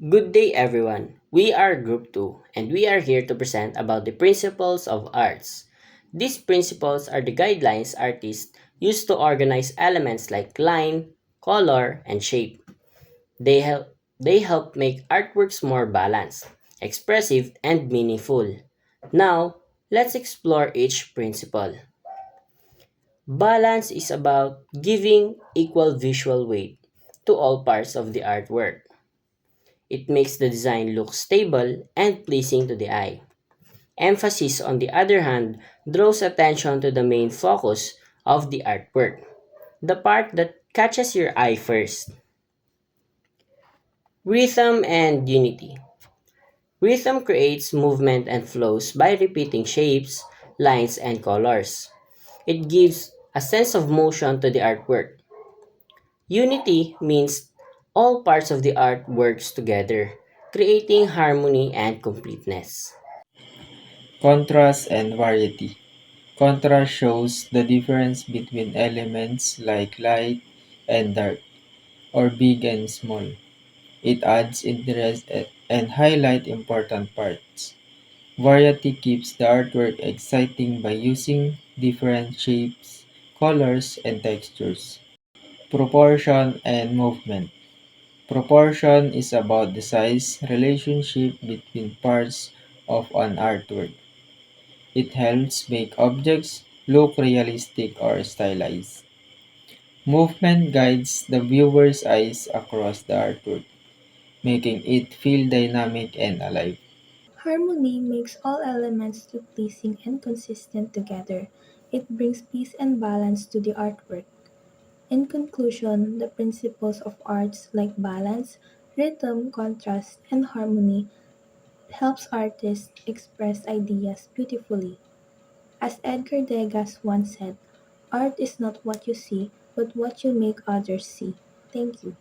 Good day everyone. We are Group 2 and we are here to present about the principles of arts. These principles are the guidelines artists use to organize elements like line, color, and shape. They help make artworks more balanced, expressive, and meaningful. Now, let's explore each principle. Balance is about giving equal visual weight to all parts of the artwork. It makes the design look stable and pleasing to the eye. Emphasis, on the other hand, draws attention to the main focus of the artwork, the part that catches your eye first. Rhythm and unity. Rhythm creates movement and flows by repeating shapes, lines, and colors. It gives a sense of motion to the artwork. Unity means all parts of the art works together, creating harmony and completeness. Contrast and variety. Contrast shows the difference between elements like light and dark, or big and small. It adds interest and highlight important parts. Variety keeps the artwork exciting by using different shapes, colors, and textures. Proportion and movement. Proportion is about the size relationship between parts of an artwork. It helps make objects look realistic or stylized. Movement guides the viewer's eyes across the artwork, making it feel dynamic and alive. Harmony makes all elements look pleasing and consistent together. It brings peace and balance to the artwork. In conclusion, the principles of arts like balance, rhythm, contrast, and harmony helps artists express ideas beautifully. As Edgar Degas once said, art is not what you see, but what you make others see. Thank you.